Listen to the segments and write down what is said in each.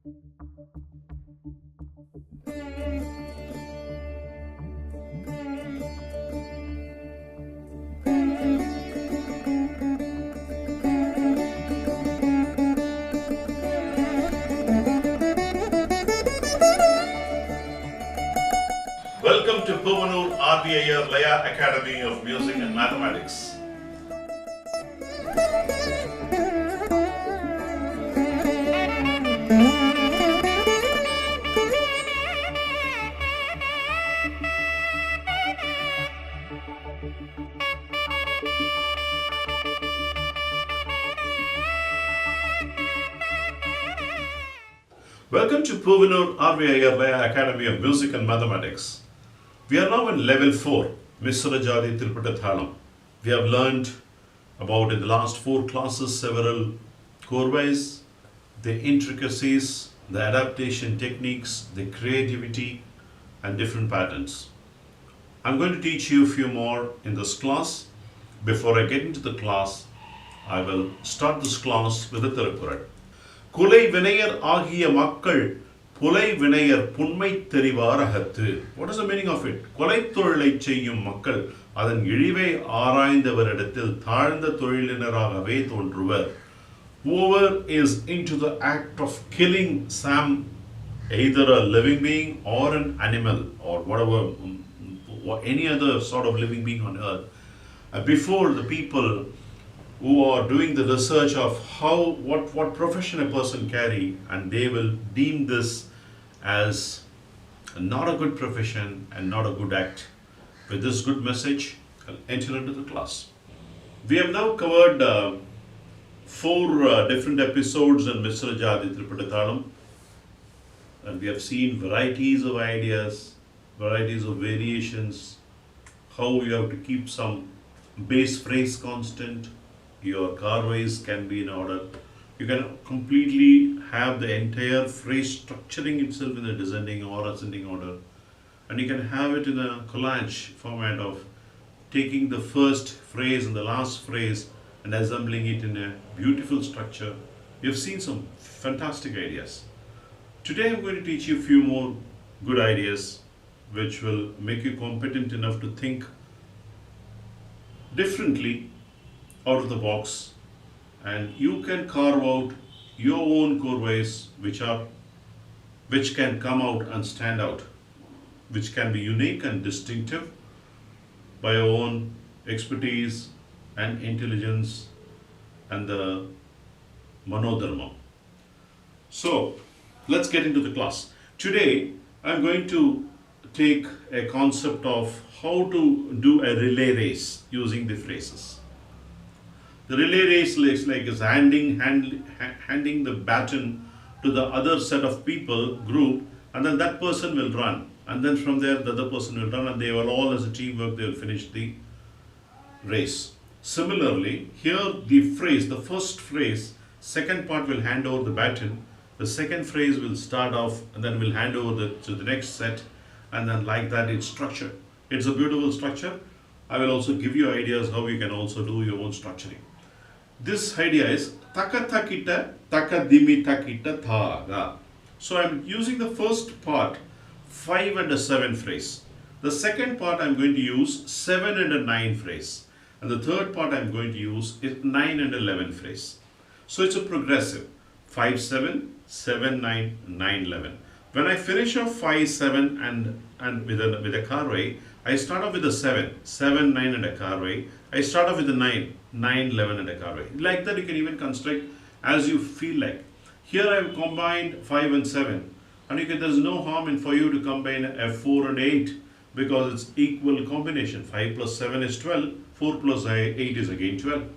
Welcome to Puvanur RVIR Laya Academy of Music and Mathematics. Welcome to Puvanur RVIR Laya Academy of Music and Mathematics. We are now in level 4, Misra, Jathi, Triputa, Thalam. We have learned about in the last 4 classes several korvais, the intricacies, the adaptation techniques, the creativity and different patterns. I'm going to teach you a few more in this class. Before I get into the class, I will start this class with a Triputa. குலை வினையர் ஆகிய மக்கள் புலை வினையர் புன்மை தெரிவார் அகத்து. What is the meaning of it? கொலை தொழிலை செய்யும் மக்கள் அதன் இழிவை ஆராய்ந்தவரிடத்தில் தாழ்ந்த தொழிலினராகவே தோன்றுவர். Whoever is into the act of killing some, either a living being or an animal or whatever, any other sort of living being on earth, before the people who are doing the research of what profession a person carry, and they will deem this as not a good profession and not a good act. With this good message, I'll enter into the class. We have now covered 4 different episodes in Misra, Jathi, Triputa, Thalam, and we have seen varieties of ideas, varieties of variations, how you have to keep some base phrase constant. Your korvais can be in order. You can completely have the entire phrase structuring itself in a descending or ascending order. And you can have it in a collage format of taking the first phrase and the last phrase and assembling it in a beautiful structure. You've seen some fantastic ideas. Today I'm going to teach you a few more good ideas which will make you competent enough to think differently out of the box, and you can carve out your own korvais which can come out and stand out, which can be unique and distinctive by your own expertise and intelligence and the manodharma. So let's get into the class. Today I'm going to take a concept of how to do a relay race using the phrases. The relay race is like handing the baton to the other set of people, group, and then that person will run. And then from there, the other person will run, and they will all, as a teamwork, they will finish the race. Similarly, here the phrase, the first phrase, second part will hand over the baton. The second phrase will start off, and then will hand over to the next set, and then like that it's structured. It's a beautiful structure. I will also give you ideas how you can also do your own structuring. This idea is taka-takita, taka-dimi-takita thaga. So I'm using the first part, 5 and a 7 phrase. The second part I'm going to use 7 and a 9 phrase. And the third part I'm going to use is 9 and 11 phrase. So it's a progressive. 5, 7, 7, 9, 9, 11. When I finish off 5, 7 and with a korvai, I start off with a 7, 7, 9 and a korvai. I start off with a 9, 9, 11 and a korvai. Like that you can even construct as you feel like. Here I have combined 5 and 7. And there's no harm in for you to combine a 4 and 8 because it's equal combination. 5 plus 7 is 12, 4 plus 8 is again 12.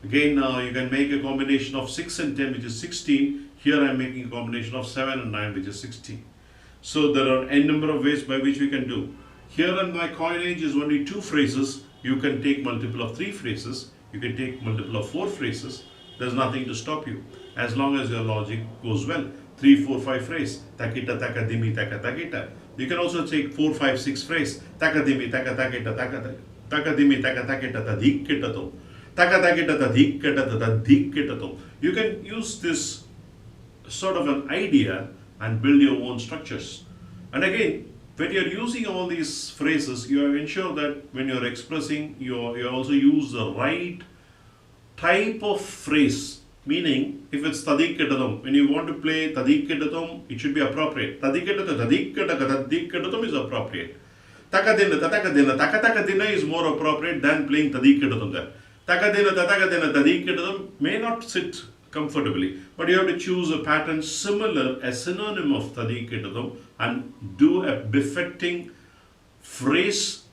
Again you can make a combination of 6 and 10 which is 16. Here I am making a combination of 7 and 9 which is 16. So there are n number of ways by which we can do. Here in my coinage is only 2 phrases. You can take multiple of 3 phrases. You can take multiple of 4 phrases. There's nothing to stop you as long as your logic goes well. 3, 4, 5 phrase. Takita, taka, dimi, taka, takita. You can also take 4, 5, 6 phrase. Taka, dimi, taka, takita, taka, taka, dimi, taka, takita, tadik, kitato. Taka, takita, tadik, kitato, tadik, kitato. You can use this sort of an idea and build your own structures. And again, when you're using all these phrases, you ensure that when you're expressing, you also use the right type of phrase. Meaning, if it's tadikkedatham, when you want to play tadikkedatham, it should be appropriate. Tadikkedatham is appropriate. Takadina is more appropriate than playing tadikkedatham there. Takadina may not sit comfortably, but you have to choose a pattern similar, a synonym of tadikkedatham, and do a befitting phrase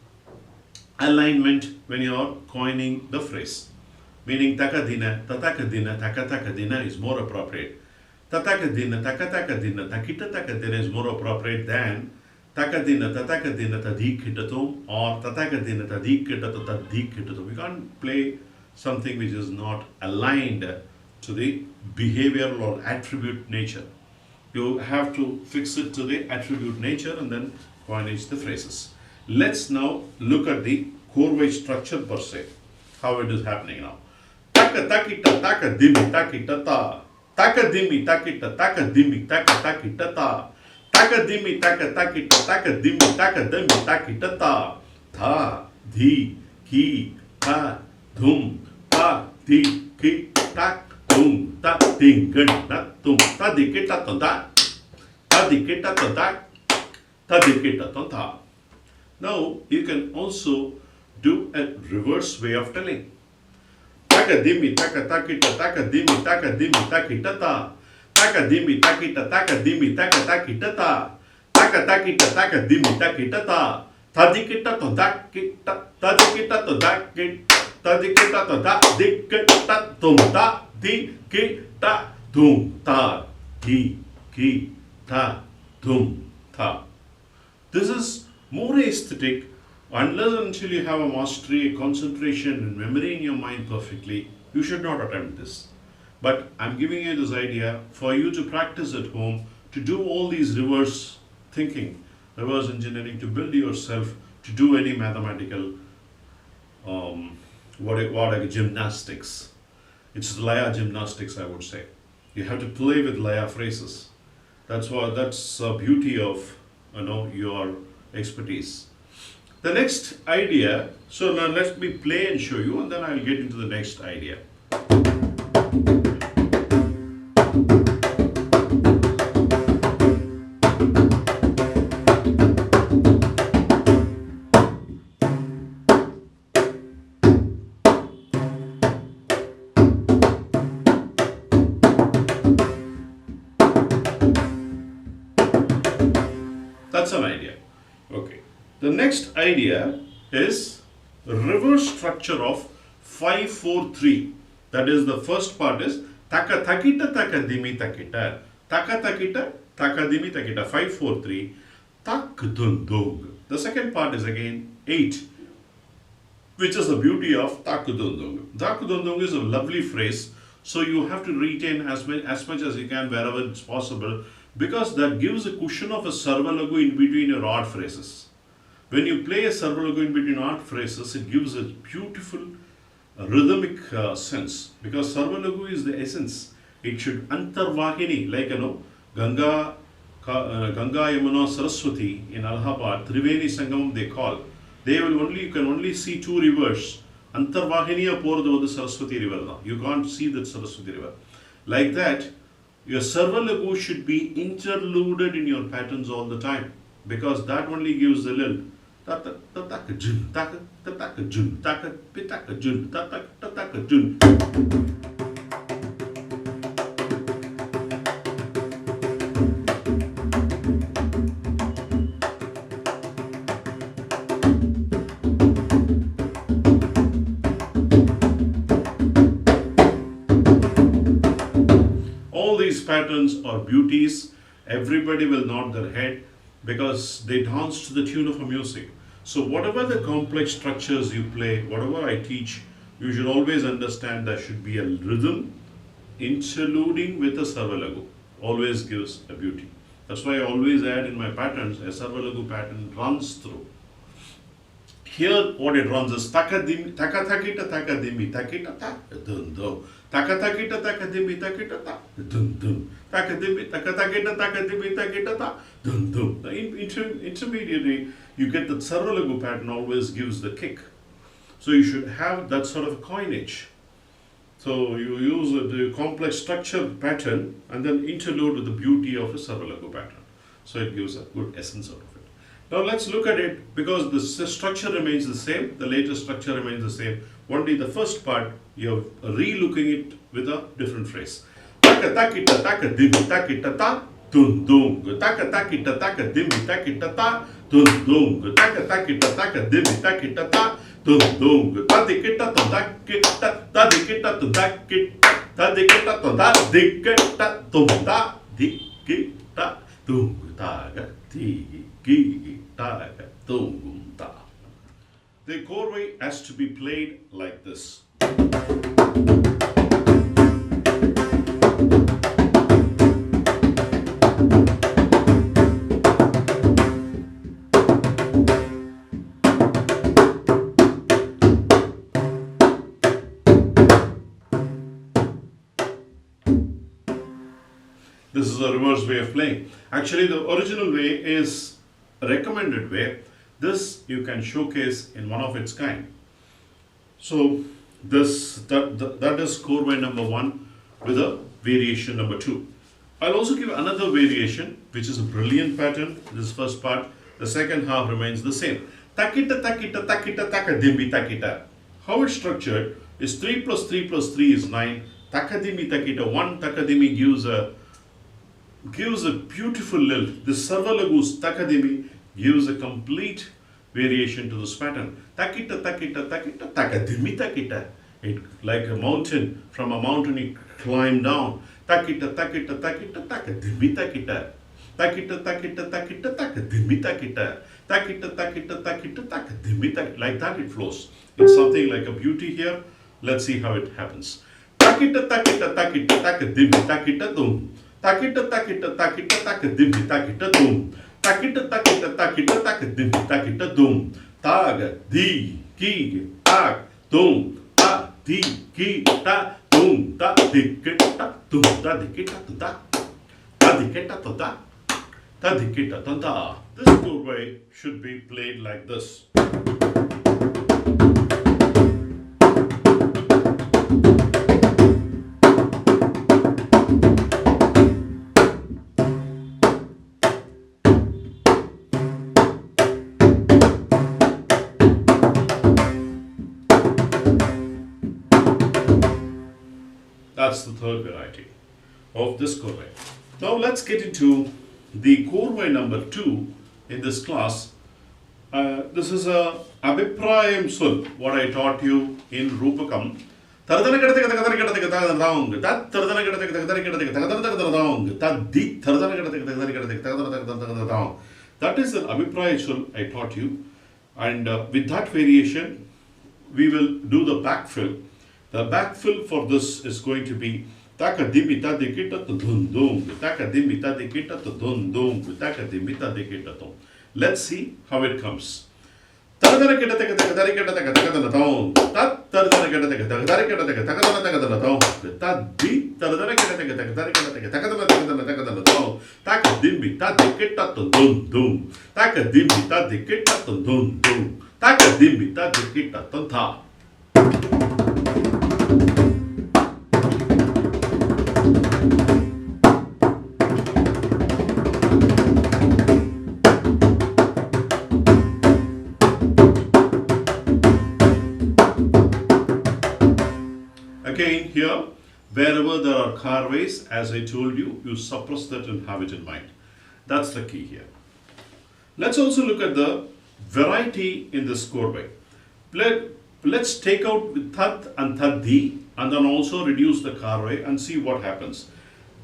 alignment when you are coining the phrase. Meaning takadina, takatakadina is more appropriate. Tatakadina, takita is more appropriate than takadina, tadikitatum or tatakadina, tadikitatum. You can't play something which is not aligned to the behavioral or attribute nature. You have to fix it to the attribute nature and then coinage the phrases. Let's now look at the korvais structure per se, how it is happening now. Taka takita taka dimi takita ta. Taka dimi takita taka dimi taka takita ta. Taka dimi taka takita taka dimi taka dimi takita ta. Tha, dhi, ki, ta, dhum, ta, di, ki, tak, tum, ta, ding, gan, ta, tum, ta, di, ki, ta, ta, ta, di, ki, ta, ta, ta, di, ki, ta, ta. Now, you can also do a reverse way of telling. Taka dimi taka takita taka dimi takita ta. Taka dimi takita taka dimi takita ta. Taka takita taka dimi takita ta. Tadikita to dakita tadikita to dakita tadikita to dakita tum ta dikita tum ta di ki ta tum ta. This is more aesthetic. Unless and until you have a mastery, a concentration, and memory in your mind perfectly, you should not attempt this. But I'm giving you this idea for you to practice at home, to do all these reverse thinking, reverse engineering, to build yourself, to do any mathematical, gymnastics. It's Laya gymnastics, I would say. You have to play with Laya phrases. That's the beauty of your expertise. The next idea, so now let me play and show you, and then I'll get into the next idea. That's an idea. Okay. The next idea is reverse structure of 5-4-3. That is, the first part is taka takita takadimi takita. Taka takita takadimi takita. 5-4-3. Tak dundung. The second part is again 8, which is the beauty of tak dundung. Tak dundung is a lovely phrase, so you have to retain as much as you can wherever it's possible, because that gives a cushion of a sarvalagu in between your odd phrases. When you play a sarvalagu in between odd phrases, it gives a beautiful rhythmic sense, because sarvalagu is the essence. It should antarvahini, like Ganga, Yamuna, Saraswati in Allahabad, Triveni Sangamam they call. You can only see two rivers. Antarvahiniya Pordu the Saraswati river now. You can't see that Saraswati river. Like that, your sarvalagu should be interluded in your patterns all the time, because that only gives the lilt. All these patterns are beauties. Everybody will nod their head because they dance to the tune of a music. So whatever the complex structures you play, whatever I teach, you should always understand there should be a rhythm interluding with a sarvalagu. Always gives a beauty. That's why I always add in my patterns, a sarvalagu pattern runs through. Here, what it runs is takadim, takatakita, takadimi, takita, ta, dun dun. Takatakita, takadimi, takita, ta, dun dun. Takadimi, takatakita, takadimi, takita, ta, dun dun. The intermediary, you get the Sarvalagu pattern always gives the kick. So you should have that sort of coinage. So you use the complex structure pattern and then interlude with the beauty of a Sarvalagu pattern. So it gives a good essence out of it. Now let's look at it because the structure remains the same, the later structure remains the same. Only the first part, you're re-looking it with a different phrase. Taka takita taka dimmi takita ta dun dung. Taka takita taka dimmi takita ta dun dung. Taka takita taka dimmi takita ta dun dung. Tadikita to dakita tadikita to dakita tadikita to dadikita to dadikita dung taga ti. The korvai has to be played like this. This is a reverse way of playing. Actually, the original way is a recommended way. This you can showcase in one of its kind. So that is korvai number 1 with a variation number 2. I'll also give another variation which is a brilliant pattern. This first part, the second half remains the same. Takita takita takita takadimbi takita. How it's structured is 3 plus 3 plus 3 is 9. Takadimi takita, 1 takadimi gives a beautiful lilt. This Sarvalagu's takadimi gives a complete variation to this pattern. Takita, takita, takita, takadimi, takita. It like a mountain. From a mountain you climb down. Takita, takita, takita, takadimi, takita. Takita, takita, takita, takadimi, takita. Takita, takita, takita, takadimi, takita. Like that it flows. It's something like a beauty here. Let's see how it happens. Takita, takita, takita, takadimi, takita, dum. Takita takita takita takadimbi takita dum. Takita takita takita takadimbi takita dum. Taga di ki tak dum ta di ki ta dum ta dikita dum ta dikita ta ta dikita ta ta dikita ta. This korvai should be played like this. That's the third variety of this korvai. Now let's get into the korvai number 2 in this class. This is a Abhiprayam Sul, what I taught you in Rupakam. That is an Abhiprayam Sul I taught you, and with that variation we will do the backfill. The backfill for this is going to be takadimita dikita to dun dun, takadimita dikita to dun dun, takadimita dikita to. Let's see how it comes. Taradana kita taka taka dari kita taka taka dana taon. Tat taradana kita taka taka dari kita taka taka dana taka dana taon. Tat di taradana kita taka taka dari kita taka taka dana taka dana taon. Takadimita dikita to dun dun, takadimita dikita to dun dun, takadimita dikita to ta. Again here, wherever there are korvais, as I told you, you suppress that and have it in mind. That's the key here. Let's also look at the variety in this korvai. Let's take out tat and taddi and then also reduce the korvai and see what happens.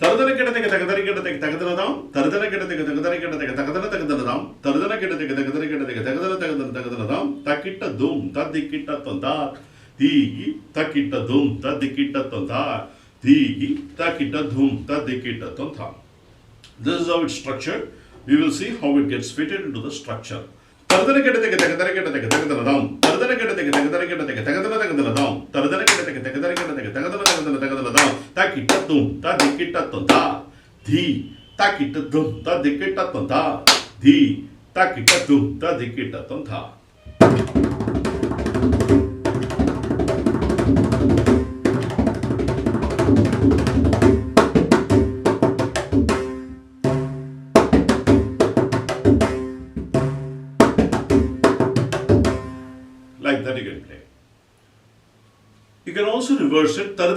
Taradana kita taka taka dari kita taka taka dana down. Taradana kita taka taka dari kita taka taka dana taka dana down. Taradana kita taka taka dari kita taka taka dana taka dana down. Takita dum tadikita tonda. Di takita dum tadikita tonda. Di takita dum tadikita tonda. This is how it's structured. We will see how it gets fitted into the structure. Tardana Ketaka Takataka Takataka Tardana Ketaka Takataka Takataka Tardana Ketaka Takataka Takitatum, Tadikitatum, Ta, Di, Takitatum, Tadikitatum, Ta, Di, Takitatum, Tadikitatum, Ta. Like that you can play. You can also reverse it. You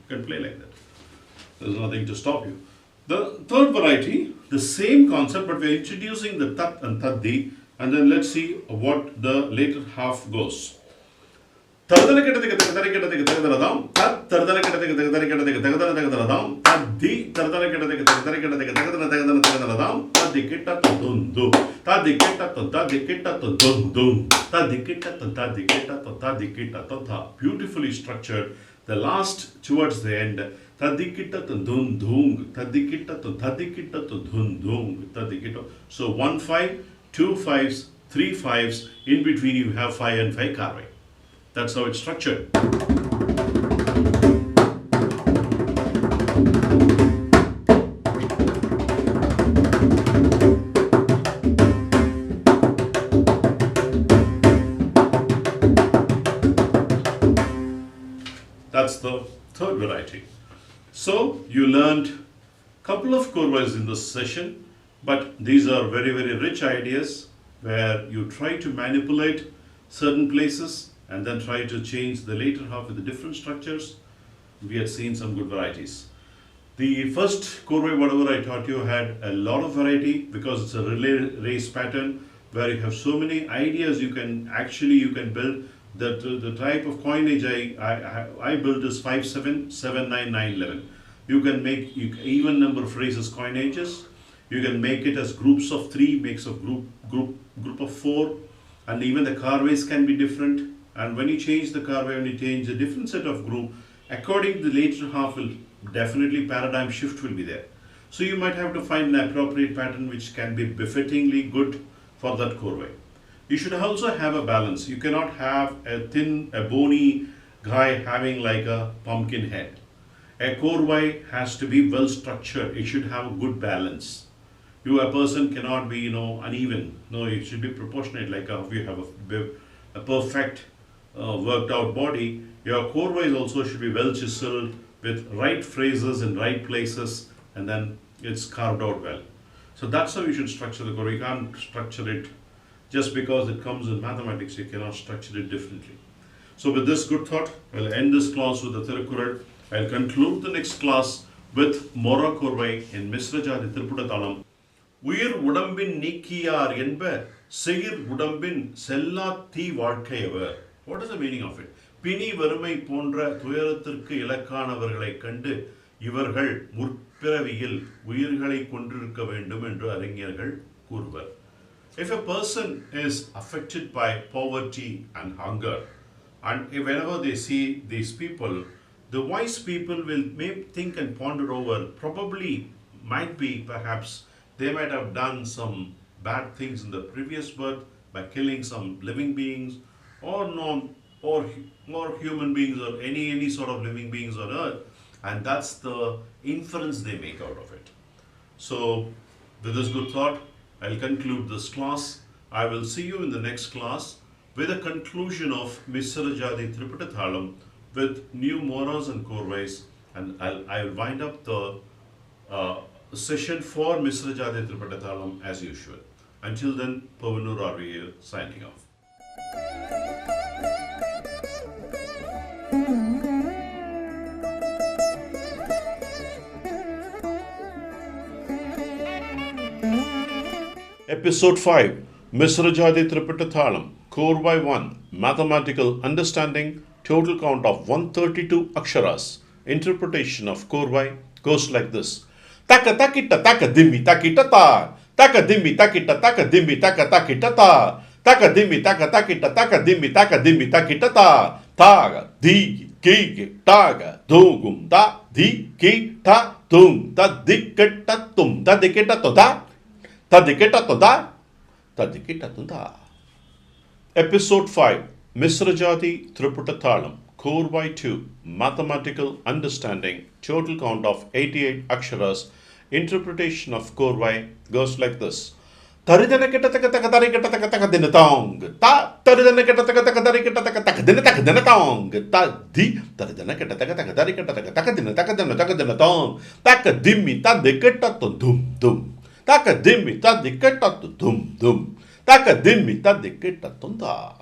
can play like that. There's nothing to stop you. The third variety, the same concept, but we're introducing the tat and taddi, and then let's see what the later half goes. Tardana Ketaka Takataka Tat Tardana Ketaka Taddi Tardana Ketaka Tadikita Tundu Tadikita Tadikita Tundum Tadikita Tadikita Tata. Beautifully structured. The last towards the end. Tadikita Tundung Tadikita Tundung Tadikita. So 1 5, 2 5s, 3 5s. In between you have 5 and 5 korvai. That's how it's structured. That's the third variety. So you learned a couple of korvais in this session, but these are very, very rich ideas where you try to manipulate certain places and then try to change the later half with the different structures. We had seen some good varieties. The first korvai, whatever I taught you, had a lot of variety because it's a relay race pattern where you have so many ideas you can build. The type of coinage I built is 5, 7, 7, 9, 9, 11. You can make even number of phrases coinages. You can make it as groups of 3, makes a group of 4, and even the korvais can be different. And when you change the korvai, when you change a different set of group, according to the later half will definitely paradigm shift will be there. So you might have to find an appropriate pattern which can be befittingly good for that korvai. You should also have a balance. You cannot have a bony guy having like a pumpkin head. A korvai has to be well structured. It should have a good balance. A person cannot be uneven. No, it should be proportionate. Like if you have a perfect worked out body, your korvais also should be well chiseled with right phrases in right places, and then it's carved out well. So that's how you should structure the korvai. You can't structure it just because it comes in mathematics. You cannot structure it differently. So with this good thought, I'll end this class with the Tirukkural. I'll conclude the next class with Mora korvai in Misra Jathi Triputa Thalam. உயிர் உடம்பின் நீக்கியார் என்ப செயிர் உடம்பின் செல்லா தீ வாழ்க்கையவர். What is the meaning of it? பிணி வறுமை போன்ற துயரத்திற்கு இலக்கானவர்களைக் கண்டு இவர்கள் முற்பிறவியில் உயிர்களை கொண்டிருக்க வேண்டும் என்று அறிஞர்கள் கூறுவர். If a person is affected by poverty and hunger, and whenever they see these people, the wise people will think and ponder over, probably might be perhaps they might have done some bad things in the previous birth by killing some living beings or human beings or any sort of living beings on earth, and that's the inference they make out of it. So with this good thought, I'll conclude this class. I will see you in the next class with a conclusion of Misra Jathi Triputa Thalam with new moras and korvais, and I'll wind up the session for Misra Jathi Triputa Thalam as usual. Until then, Pavanur Arviya signing off. Episode 5, Misra Jathi Triputa Thalam, Korvai 1, Mathematical Understanding, total count of 132 aksharas. Interpretation of Korvai goes like this. Taka takita taka dimmi takita ta. Taka dimmi takita taka dimmi taka takita ta. Taka dimmi taka takita taka dimmi taka dimmi takita ta. Taga, digi, gigi, taga, dogum, da, di ki ta tum ta diketa tum ta diketa toda ta diketa toda ta diketa toda. Episode 5 Misra Jathi Triputa Thalam Core by 2 Mathematical Understanding Total count of 88 Aksharas. Interpretation of korvai goes like this. Taridana ketataka tarikataka dinatong ta taridana ketataka tarikataka dinatong ta di taridana ketataka tarikataka dinatong taka dimmi ta deketato dum dum taka dimmi ta deketato dum dum taka dimmi ta deketato da.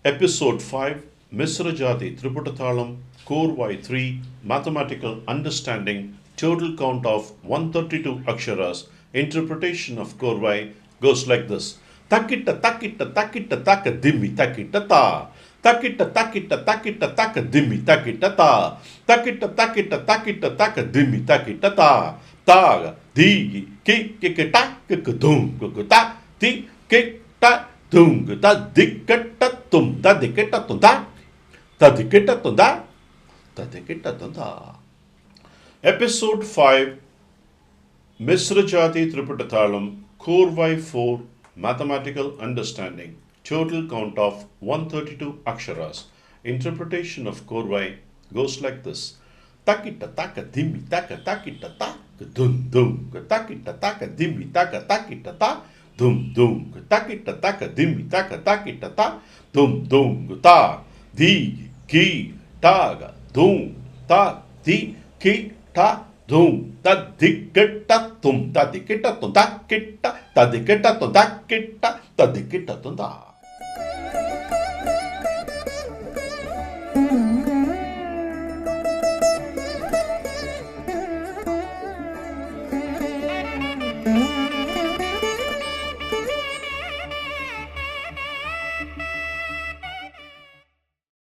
Episode 5 Misra Jathi Triputa Thalam Core by 3 Mathematical Understanding Total count of 132 Aksharas. Interpretation of korvai goes like this. Takita takita takita taka dimmi takita ta. Takita takita takita taka dimmi takita ta. Takita takita takita taka dimmi takita ta. Ta di ki ta dum ta ti ki ta dum ta diketa tum ta diketa tum ta ta diketa tum ta ta diketa tum ta. Episode 5 Misra Jathi Triputa Thalam Korvai 4 Mathematical Understanding Total count of 132 Aksharas. Interpretation of korvai goes like this. Takita taka dimmi taka takita ta dum dum takita taka dimmi taka takita ta dum dum takita taka dimmi taka takita ta dum dum ta di ki ta dum ta di ki ta dum ta diketa tum ta diketa tum ta kita ta diketa tum ta kita ta diketa tum ta.